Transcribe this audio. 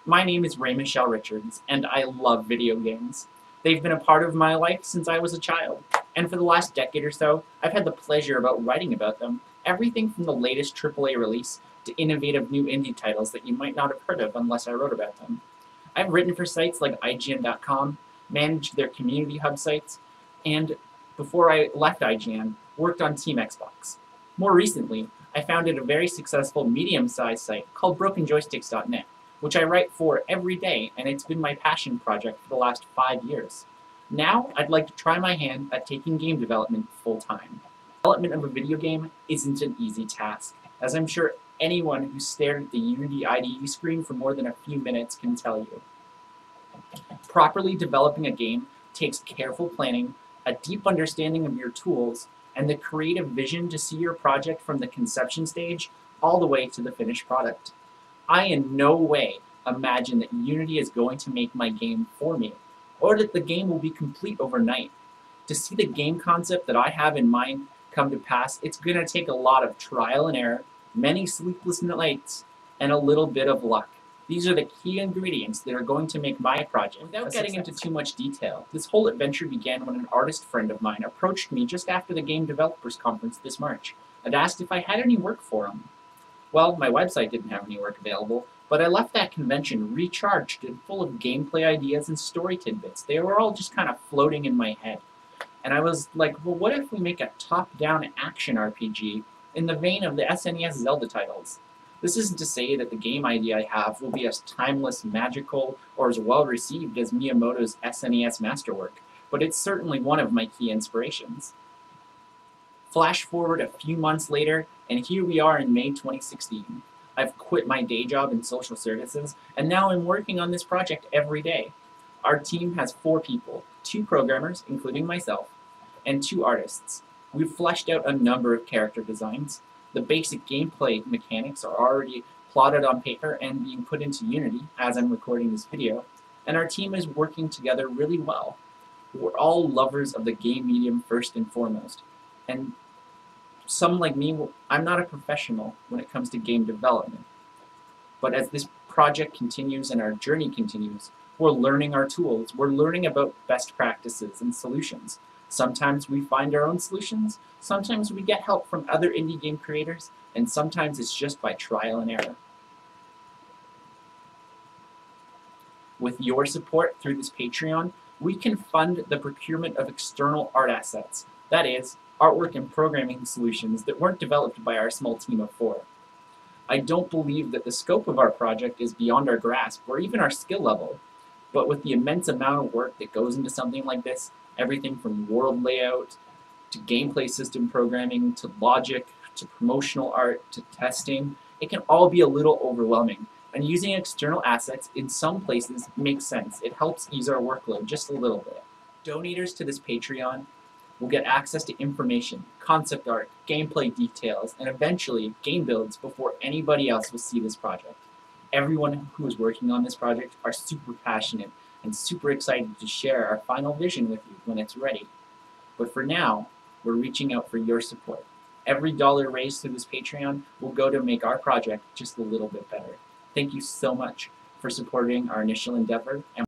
My name is Ray Michelle Richards, and I love video games. They've been a part of my life since I was a child, and for the last decade or so, I've had the pleasure about writing about them. Everything from the latest AAA release to innovative new indie titles that you might not have heard of unless I wrote about them. I've written for sites like IGN.com, managed their community hub sites, and before I left IGN, worked on Team Xbox. More recently, I founded a very successful medium-sized site called BrokenJoysticks.net, which I write for every day, and it's been my passion project for the last 5 years. Now, I'd like to try my hand at taking game development full-time. Development of a video game isn't an easy task, as I'm sure anyone who stared at the Unity IDE screen for more than a few minutes can tell you. Properly developing a game takes careful planning, a deep understanding of your tools, and the creative vision to see your project from the conception stage all the way to the finished product. I in no way imagine that Unity is going to make my game for me, or that the game will be complete overnight. To see the game concept that I have in mind come to pass, it's going to take a lot of trial and error, many sleepless nights, and a little bit of luck. These are the key ingredients that are going to make my project. Without getting into too much detail, this whole adventure began when an artist friend of mine approached me just after the Game Developers Conference this March and asked if I had any work for him. Well, my website didn't have any work available, but I left that convention recharged and full of gameplay ideas and story tidbits. They were all just kind of floating in my head. And I was like, well, what if we make a top-down action RPG in the vein of the SNES Zelda titles? This isn't to say that the game idea I have will be as timeless, magical, or as well-received as Miyamoto's SNES masterwork, but it's certainly one of my key inspirations. Flash forward a few months later, and here we are in May 2016. I've quit my day job in social services, and now I'm working on this project every day. Our team has 4 people, 2 programmers, including myself, and 2 artists. We've fleshed out a number of character designs. The basic gameplay mechanics are already plotted on paper and being put into Unity as I'm recording this video, and our team is working together really well. We're all lovers of the game medium first and foremost, and some like me, I'm not a professional when it comes to game development. But as this project continues and our journey continues, we're learning our tools, we're learning about best practices and solutions. Sometimes we find our own solutions, sometimes we get help from other indie game creators, and sometimes it's just by trial and error. With your support through this Patreon, we can fund the procurement of external art assets, that is, artwork and programming solutions that weren't developed by our small team of 4. I don't believe that the scope of our project is beyond our grasp or even our skill level, but with the immense amount of work that goes into something like this, everything from world layout, to gameplay system programming, to logic, to promotional art, to testing, it can all be a little overwhelming, and using external assets in some places makes sense. It helps ease our workload just a little bit. Donators to this Patreon will get access to information, concept art, gameplay details, and eventually game builds before anybody else will see this project. Everyone who is working on this project are super passionate and super excited to share our final vision with you when it's ready. But for now, we're reaching out for your support. Every dollar raised through this Patreon will go to make our project just a little bit better. Thank you so much for supporting our initial endeavor. And